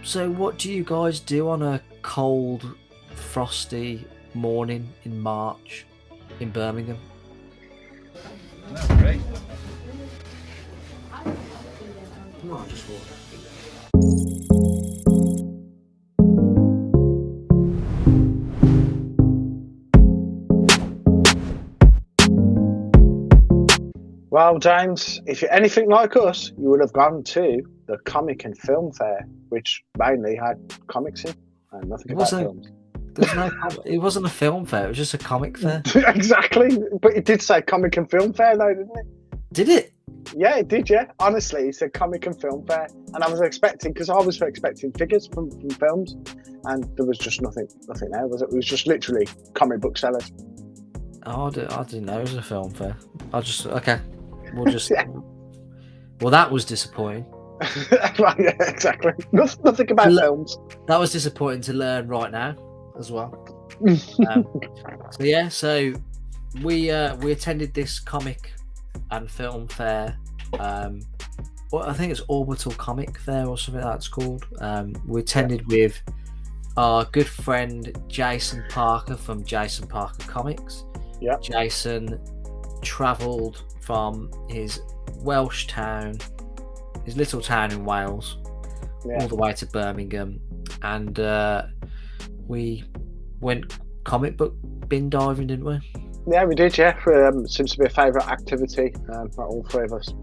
So what do you guys do on a cold, frosty morning in March in Birmingham? That's great. No, just water. Well, James, if you're anything like us, you would have gone to the Comic and Film Fair, which mainly had comics in and nothing It about wasn't. films. There's no. It wasn't a film fair. It was just a comic fair. Exactly, but it did say Comic and Film Fair, though, didn't it? Did it? Yeah, it did. Yeah, honestly, it said Comic and Film Fair, and I was expecting because I was expecting figures from films, and there was just nothing there. Was it? It was just literally comic book sellers. Oh, I didn't know it was a film fair. Okay. We'll just. Yeah. Well, that was disappointing. Right, yeah, exactly. Nothing about films. That was disappointing to learn right now as well. So we attended this comic and film fair. Well, I think it's Orbital Comic Fair or something like that's called. We attended with our good friend Jason Parker from Jason Parker Comics. Yeah. Jason travelled from his Welsh town, his little town in Wales, all the way to Birmingham, and we went comic book bin diving, didn't we? Yeah, we did. Yeah, seems to be a favourite activity that all three of us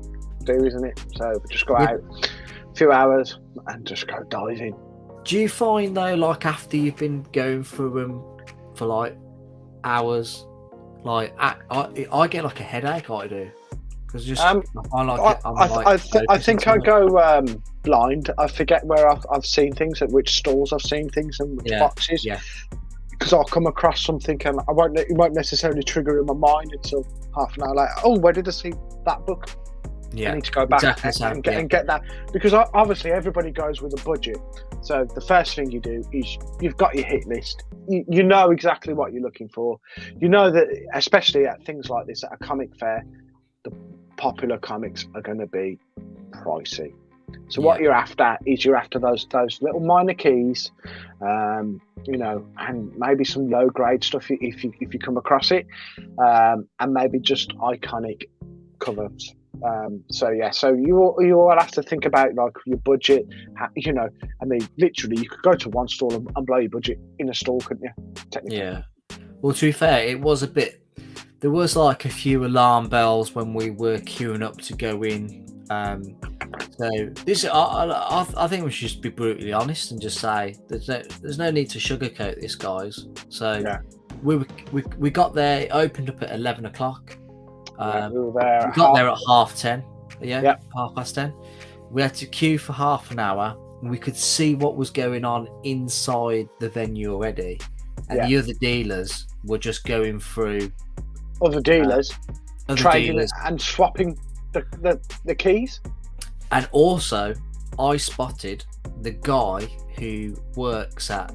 do, isn't it? So we just go out a few hours and just go diving. Do you find though, like after you've been going through them for like hours, like I get like a headache? I do. Because just I think I go blind. I forget where I've seen things, at which stores I've seen things, and which boxes. Yeah. Because I'll come across something and it won't necessarily trigger in my mind until half an hour later. Oh, where did I see that book? Yeah. I need to go back and get that, because obviously everybody goes with a budget. So the first thing you do is you've got your hit list. You know exactly what you're looking for. You know that, especially at things like this at a comic fair, the popular comics are going to be pricey. So what you're after is those little minor keys, and maybe some low grade stuff if you come across it, and maybe just iconic covers. So you all have to think about like your budget. I mean, literally, you could go to one store and blow your budget in a store, couldn't you? Technically. Yeah. Well, to be fair, it was a bit. There was like a few alarm bells when we were queuing up to go in. So this, I think we should just be brutally honest and just say there's no need to sugarcoat this, guys. So we got there. It opened up at 11 o'clock. We got there at 10:30. Yeah, 10:30. We had to queue for half an hour, and we could see what was going on inside the venue already. And the other dealers were just going through. Other dealers trading and swapping the keys. And also, I spotted the guy who works at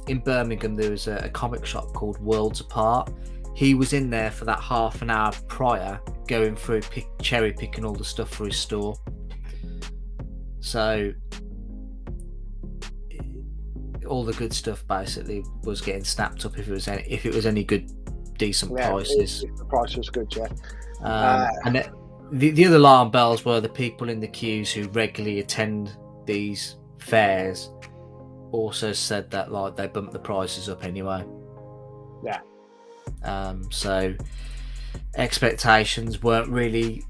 in Birmingham. There was a comic shop called Worlds Apart. He was in there for that half an hour prior, going through cherry picking all the stuff for his store. So all the good stuff basically was getting snapped up if it was any good, decent prices. If the price was good, and the other alarm bells were the people in the queues who regularly attend these fairs also said that like they bumped the prices up anyway. Yeah. So expectations weren't really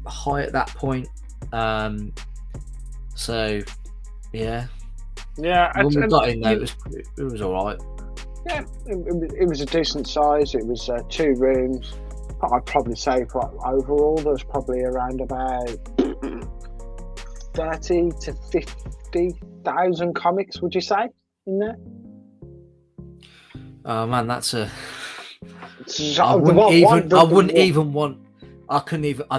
high at that point. So yeah. Yeah. When we got in there, it was all right. Yeah, it was a decent size. It was 2 rooms. I'd probably say overall there's probably around about 30 to 50,000 comics, would you say, in there? Oh man, that's a. I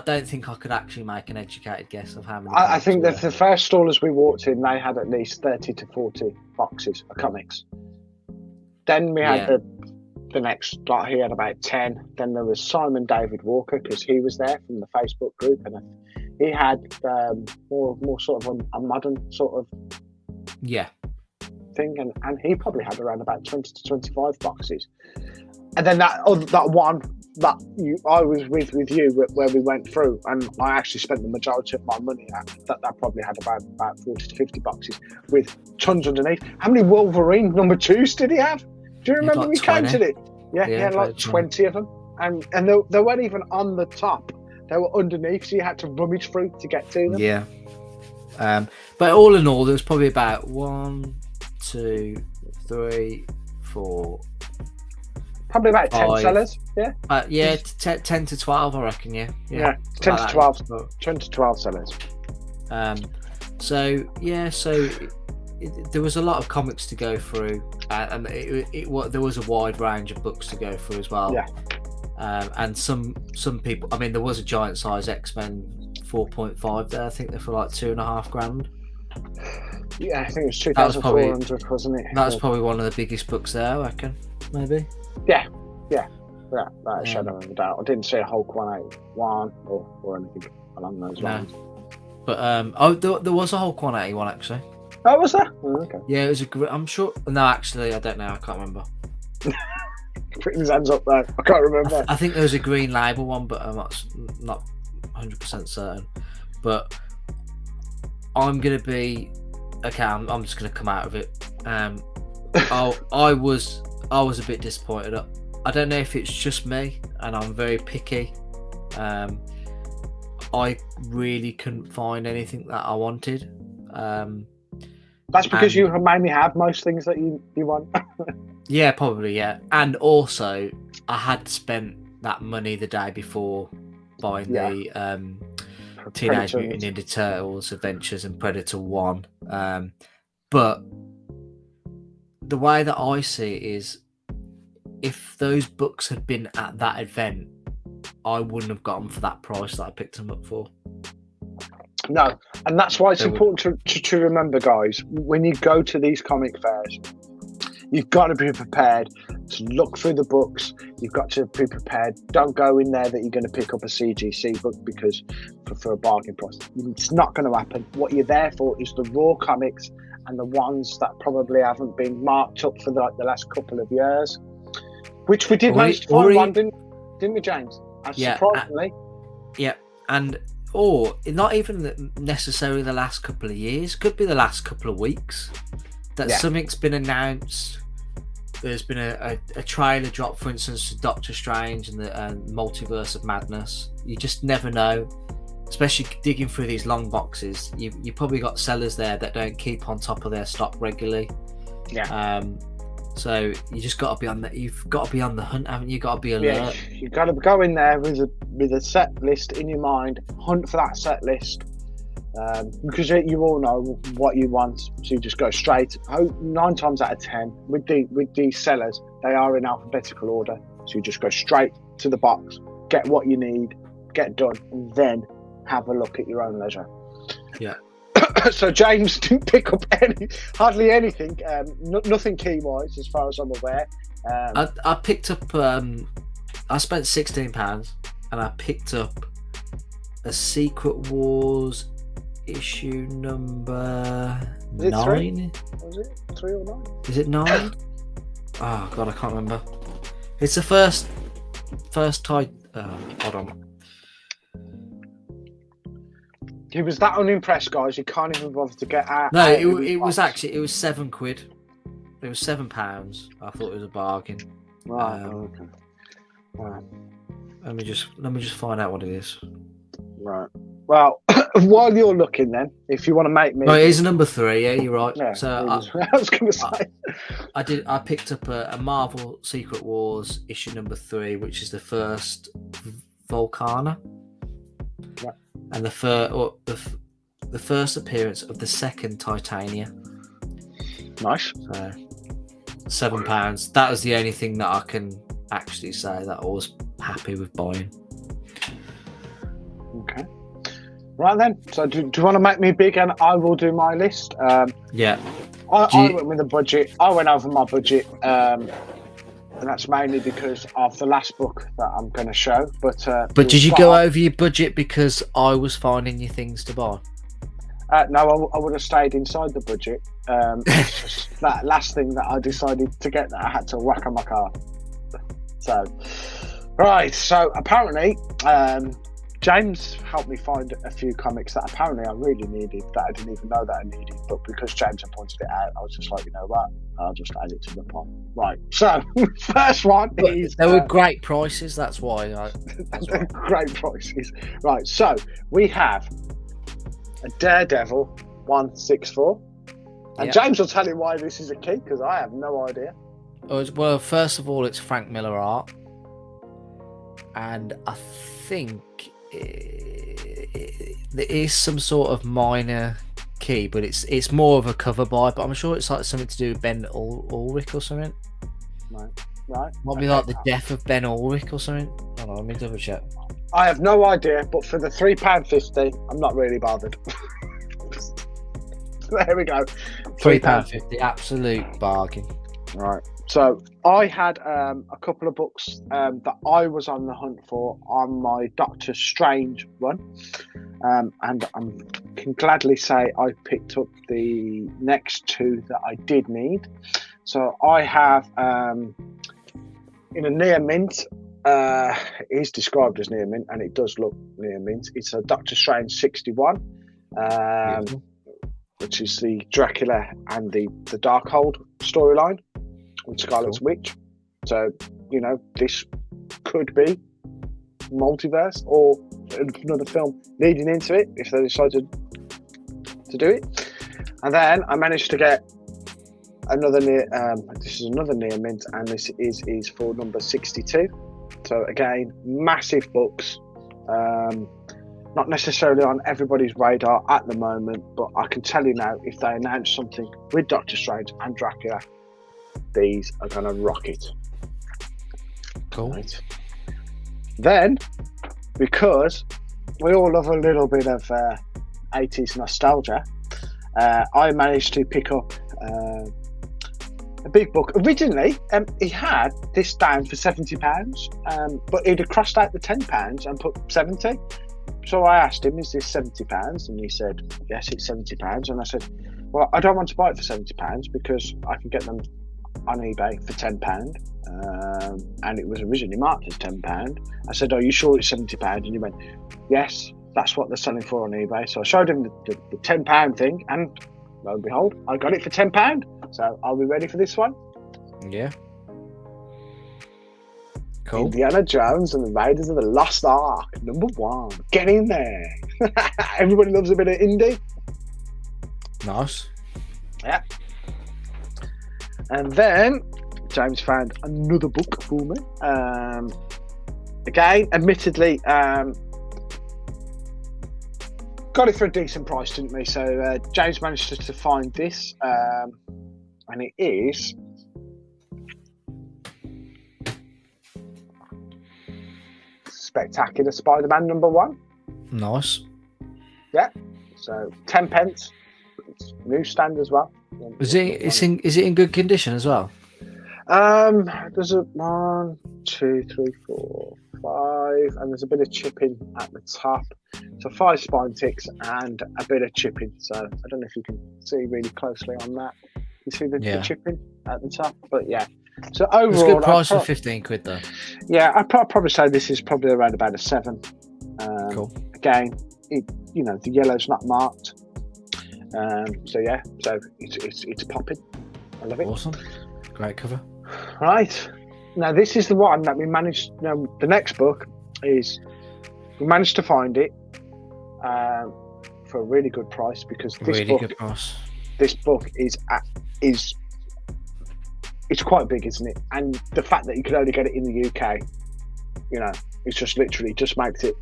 don't think I could actually make an educated guess of how many. I think that the first stall as we walked in, they had at least 30 to 40 boxes of comics. Then we had the next lot. He had about 10. Then there was Simon David Walker, because he was there from the Facebook group, and he had more sort of a modern sort of Yeah. thing, and he probably had around about 20 to 25 boxes. And then that one that I was with you where we went through, and I actually spent the majority of my money at, that probably had about 40 to 50 boxes with tons underneath. How many Wolverine number 2s did he have? Do you remember we counted it? Yeah, he had like 20 of them. And they weren't even on the top. They were underneath, so you had to rummage through to get to them. Yeah. But all in all, there was probably about 1, 2, 3, 4... Probably about 10 5. sellers, yeah? 10 to 12, I reckon, yeah. 10 to 12. 10 to 12 sellers. There was a lot of comics to go through, and there was a wide range of books to go through as well. Yeah. And some people, I mean, there was a giant size X-Men 4.5 there. I think they're for like $2,500. Yeah, I think it was 2,400, wasn't it? That was probably one of the biggest books there, I reckon, maybe. Yeah, that shadow of a doubt. I didn't see a Hulk 181 or anything along those lines. But there was a Hulk 181 actually. Oh, was there? Oh, okay. Yeah, it was I'm sure. No, actually, I don't know. I can't remember. Putting his hands up there. I can't remember. I think there was a green label one, but I'm not 100% certain. But I'm gonna be okay. I'm just gonna come out of it. I was a bit disappointed. I don't know if it's just me, and I'm very picky. I really couldn't find anything that I wanted. That's because you mainly have most things that you want. Yeah, probably, yeah. And also, I had spent that money the day before buying the Teenage Mutant Ninja Turtles Adventures and Predator 1. But the way that I see it is, if those books had been at that event, I wouldn't have got them for that price that I picked them up for. No, and that's why it's important to remember, guys, when you go to these comic fairs, you've got to be prepared to look through the books. You've got to be prepared. Don't go in there that you're going to pick up a CGC book because for a bargain price. It's not going to happen. What you're there for is the raw comics and the ones that probably haven't been marked up for the last couple of years, which we did manage to find one, didn't we, James? Surprisingly. Or not even necessarily the last couple of years, could be the last couple of weeks that something's been announced. There's been a trailer drop, for instance, to Doctor Strange and the Multiverse of Madness. You just never know, especially digging through these long boxes. You probably got sellers there that don't keep on top of their stock regularly. So you just got to be on that. You've got to be on the hunt, haven't you? Got to be alert. Yeah, you got to go in there with a set list in your mind. Hunt for that set list, because you all know what you want. So you just go straight. 9 times out of 10 with these sellers, they are in alphabetical order. So you just go straight to the box, get what you need, get done, and then have a look at your own leisure. Yeah. So James didn't pick up hardly anything, nothing key-wise as far as I'm aware. I picked up, I spent £16 and I picked up a Secret Wars issue number 9. Was it 3 or 9? Is it 9? Oh God, I can't remember. It's the first tie. Hold on. He was that unimpressed, guys. You can't even bother to get out. No, it was actually £7. It was £7. I thought it was a bargain. Right. Okay. Right. Let me just find out what it is. Right. Well, while you're looking, then, if you want to make me. Oh, it is number 3. Yeah, you're right. Yeah, so I was going to say. I picked up a Marvel Secret Wars issue number 3, which is the first Volcana. Right. And the first appearance of the second Titania. Nice. So £7. That was the only thing that I can actually say that I was happy with buying. Okay. Right then. So do you want to make me big and I will do my list? Yeah. I went with a budget. I went over my budget. And that's mainly because of the last book that I'm going to show. But did you go over your budget because I was finding you things to buy? No, I would have stayed inside the budget. It's just that last thing that I decided to get that I had to whack on my car. So, right. So apparently, James helped me find a few comics that apparently I really needed that I didn't even know that I needed. But because James had pointed it out, I was just like, you know what? I'll just add it to the pot. Right. So first one is there were great prices. That's why. Great prices. Right. So we have a Daredevil 164, and James will tell you why this is a key because I have no idea. Well, first of all, it's Frank Miller art, and I think there is some sort of minor key, but it's more of a cover buy. But I'm sure it's like something to do with Ben Ulrich or something. Right. Might be like the death of Ben Ulrich or something. Hold on, let me double check. I have no idea, but for the £3.50, I'm not really bothered. There we go. £3.50, absolute bargain. Right. So I had a couple of books that I was on the hunt for on my Doctor Strange run, and I can gladly say I picked up the next two that I did need. So I have in a near mint. It is described as near mint, and it does look near mint. It's a Doctor Strange 61, which is the Dracula and the Darkhold storyline with Scarlet's Witch. So, you know, this could be multiverse or another film leading into it if they decided to do it. And then I managed to get another this is another near mint, and this is for number 62. So again, massive books, not necessarily on everybody's radar at the moment, but I can tell you now, if they announce something with Doctor Strange and Dracula, these are going to rock it. Cool. Right. Then, because we all love a little bit of 80s nostalgia, I managed to pick up a big book. Originally, he had this down for £70, but he'd have crossed out the £10 and put 70. So I asked him, "Is this £70?" And he said, "Yes, it's £70." And I said, "Well, I don't want to buy it for £70 because I can get them on eBay for £10." And it was originally marked as £10. I said, "Are you sure it's £70?" And he went, "Yes, that's what they're selling for on eBay." So I showed him the £10 thing, and lo and behold, I got it for £10. So are we ready for this one? Yeah. Cool. Indiana Jones and the Raiders of the Lost Ark, #1. Get in there. Everybody loves a bit of indie. Nice. Yeah. And then James found another book for me. Again, admittedly, got it for a decent price, didn't we? So James managed to find this, and it is Spectacular Spider-Man #1. Nice. Yeah. So 10 pence. It's newsstand as well. Is it in good condition as well? There's a 1, 2, 3, 4, 5, and there's a bit of chipping at the top. So 5 spine ticks and a bit of chipping. So I don't know if you can see really closely on that. You see the chipping at the top, but yeah. So overall, it's a good price for £15 though. Yeah, I'd probably say this is probably around about a 7. Cool. Again, the yellow's not marked. So yeah, so it's popping. I love it. Awesome. Great cover. Right. Now this is the one that we managed. The next book is we managed to find it for a really good price because Good price. This book is it's quite big, isn't it? And the fact that you could only get it in the UK, it's just literally just makes it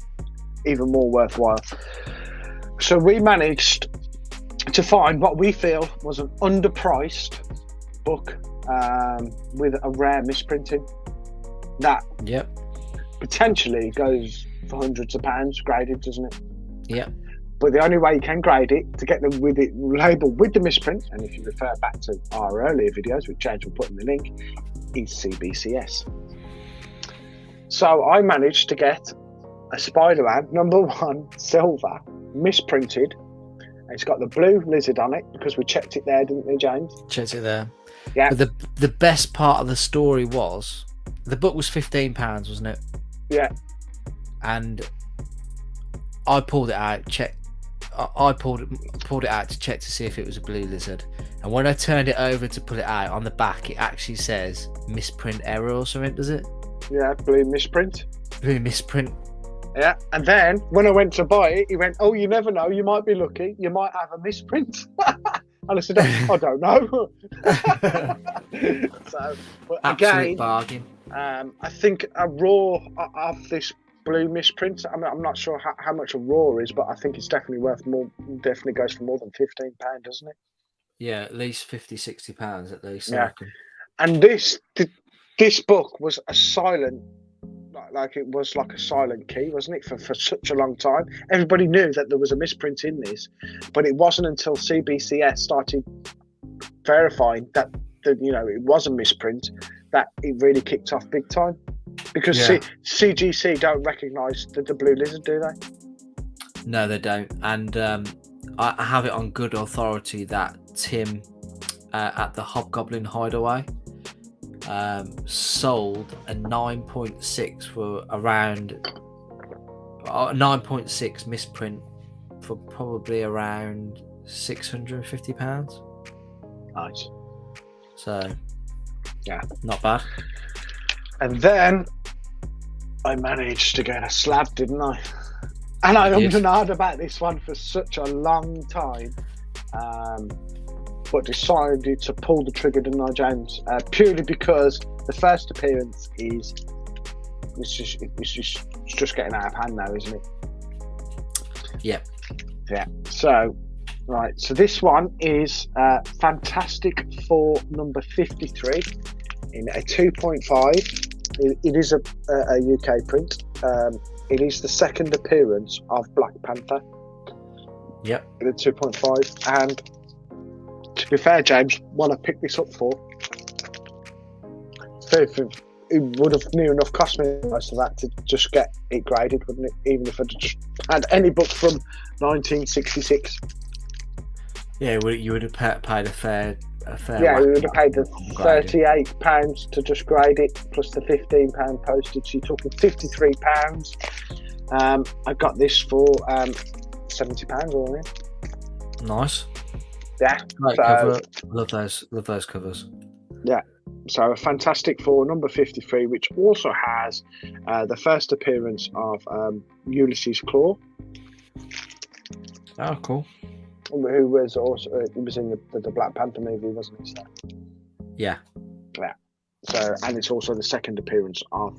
even more worthwhile. So we managed to find what we feel was an underpriced book with a rare misprinting that potentially goes for hundreds of pounds graded, doesn't it? Yeah. But the only way you can grade it to get them with it labelled with the misprint, and if you refer back to our earlier videos, which James will put in the link, is CBCS. So I managed to get a Spider-Man #1 silver misprinted And it's got the blue lizard on it because we checked it there, didn't we, James? Checked it there. Yeah. But the best part of the story was the book was £15, wasn't it? Yeah. And I pulled it out, I pulled it out to check to see if it was a blue lizard. And when I turned it over to pull it out, on the back it actually says misprint error or something, does it? Yeah, blue misprint. Blue misprint. Yeah, and then when I went to buy it, he went, "Oh, you never know. You might be lucky. You might have a misprint." And I said, "I don't know." So, but Absolute again, bargain. I think a raw of this blue misprint. I'm not sure how much a raw is, but I think it's definitely worth more. Definitely goes for more than £15, doesn't it? Yeah, at least £50-60 at least. Yeah. I reckon. And this book was a silent. Like it was like a silent key, wasn't it, for such a long time? Everybody knew that there was a misprint in this, but it wasn't until CBCS started verifying that it was a misprint that it really kicked off big time. Because CGC don't recognise the blue lizard, do they? No, they don't. And I have it on good authority that Tim at the Hobgoblin Hideaway sold a 9.6 for around 9.6 misprint for probably around £650. Nice. So yeah, not bad. And then I managed to get a slab, didn't I? And I ummed and ahed about this one for such a long time. But decided to pull the trigger, didn't I, James? Purely because the first appearance is just getting out of hand now, isn't it? Yep. Yeah. So, right. So this one is Fantastic Four number 53 in a 2.5. It is a UK print. It is the second appearance of Black Panther. Yep. In a 2.5, and to be fair, James, what I picked this up for, it would have near enough cost me most of that to just get it graded, wouldn't it? Even if I just had any book from 1966. Yeah, you would have paid a fair. Yeah, we would have paid the £38 to just grade it, plus the £15 postage. So you're talking £53. I got this for £70, wasn't it? Nice. Yeah, great cover. Love those covers. Yeah, so a Fantastic Four number 53, which also has the first appearance of Ulysses Claw. Oh, cool. Who was also he was in the Black Panther movie, wasn't he? So, yeah. So, and it's also the second appearance of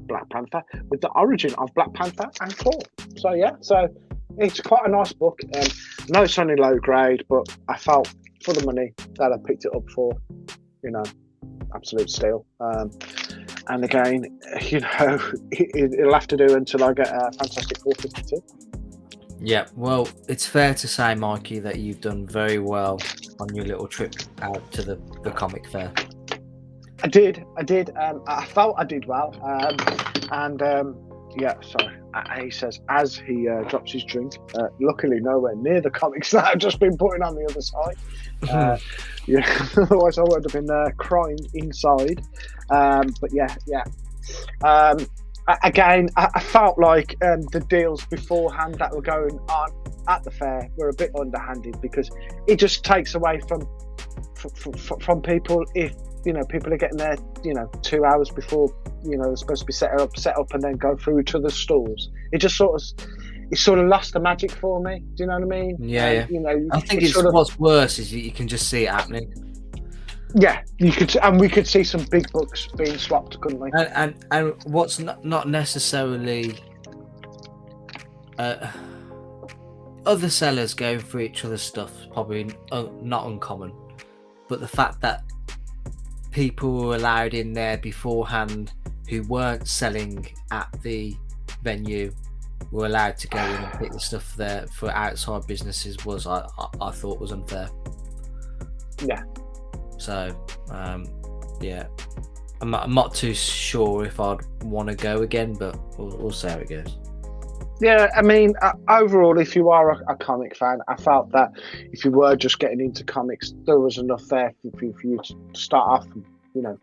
Black Panther, with the origin of Black Panther and Claw. So yeah, so it's quite a nice book. No, it's only low grade, but I felt for the money that I picked it up for, absolute steal. And again, it'll have to do until I get a Fantastic 452. Yeah, well, it's fair to say, Mikey, that you've done very well on your little trip out to the comic fair. I did. I felt I did well. Yeah, sorry. He says as he drops his drink, luckily nowhere near the comics that I've just been putting on the other side. Yeah, otherwise I would have been crying inside. But yeah. Again, I felt like the deals beforehand that were going on at the fair were a bit underhanded, because it just takes away from people if people are getting there 2 hours before they're supposed to be set up and then go through to the stores. It just sort of lost the magic for me. Do you know what I mean? Yeah. I think what's worse is you can just see it happening. Yeah, we could see some big books being swapped, couldn't we? And what's not necessarily other sellers going through each other's stuff is probably not uncommon, but the fact that people were allowed in there beforehand who weren't selling at the venue were allowed to go in and pick the stuff there for outside businesses was I thought was unfair. Yeah. So, yeah, I'm not too sure if I'd want to go again, but we'll see how it goes. Yeah, I mean, overall, if you are a comic fan, I felt that if you were just getting into comics, there was enough there for you to start off,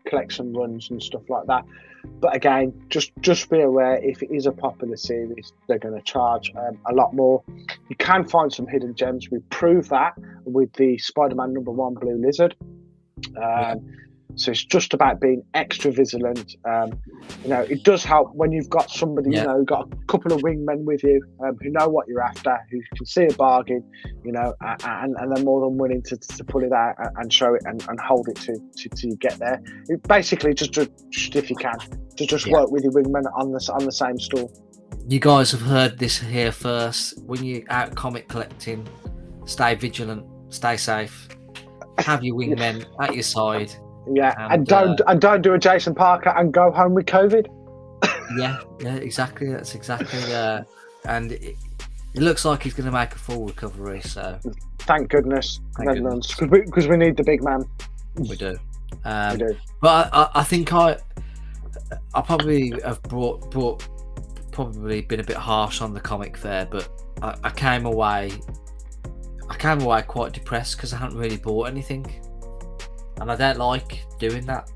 collect some runs and stuff like that. But again, just be aware, if it is a popular series, they're going to charge a lot more. You can find some hidden gems. We proved that with the Spider-Man #1 Blue Lizard. So it's just about being extra vigilant. It does help when you've got somebody, got a couple of wingmen with you who know what you're after, who can see a bargain, and they're more than willing to pull it out and show it and hold it to you get there. It basically, just if you can, to work with your wingmen on the same store. You guys have heard this here first. When you're out comic collecting, stay vigilant, stay safe, have your wingmen at your side. Yeah, and don't do a Jason Parker and go home with COVID. yeah, exactly. That's exactly. And it looks like he's going to make a full recovery. So thank goodness, because we need the big man. We do. We do. But I think I probably have probably been a bit harsh on the comic fair, but I came away quite depressed because I hadn't really bought anything. And I don't like doing that.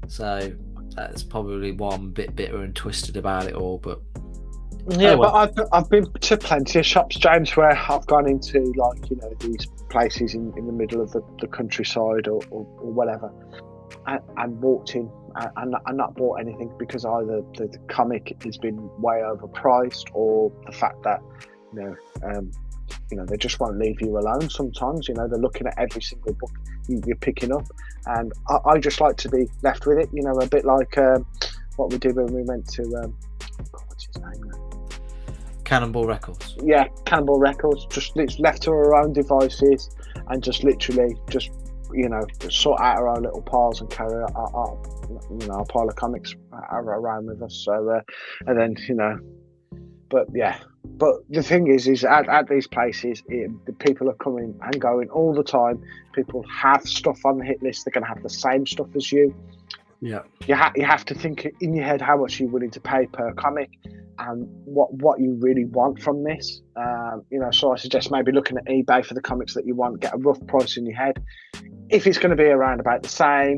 So that's probably why I'm a bit bitter and twisted about it all. But but I've been to plenty of shops, James, where I've gone into these places in the middle of the countryside or whatever, and walked in and not bought anything because either the comic has been way overpriced or the fact that they just won't leave you alone sometimes. They're looking at every single book you're picking up, and I just like to be left with it, a bit like what we did when we went to what's his name now? Cannonball Records. Yeah, Cannonball Records. Just left to our own devices and just literally sort out our own little piles and carry our pile of comics around with us. So and then But the thing is at these places, the people are coming and going all the time. People have stuff on the hit list. They're going to have the same stuff as you. Yeah. You have to think in your head how much you're willing to pay per comic and what you really want from this. So I suggest maybe looking at eBay for the comics that you want. Get a rough price in your head. If it's going to be around about the same,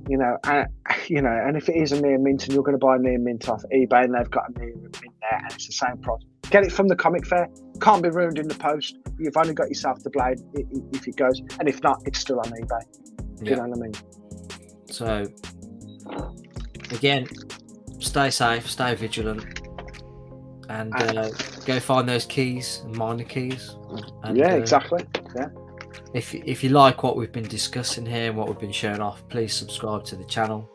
and if it is a near mint and you're going to buy a near mint off eBay and they've got a near mint there and it's the same price, get it from the comic fair. Can't be ruined in the post. You've only got yourself to blame if it goes, and if not, it's still on eBay. Do you know what I mean? So again, stay safe, stay vigilant, and go find those keys and mine the keys. And, exactly. Yeah. If you like what we've been discussing here and what we've been showing off, please subscribe to the channel,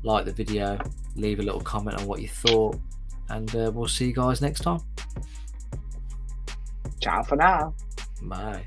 like the video, leave a little comment on what you thought, and we'll see you guys next time. Ciao for now. Bye.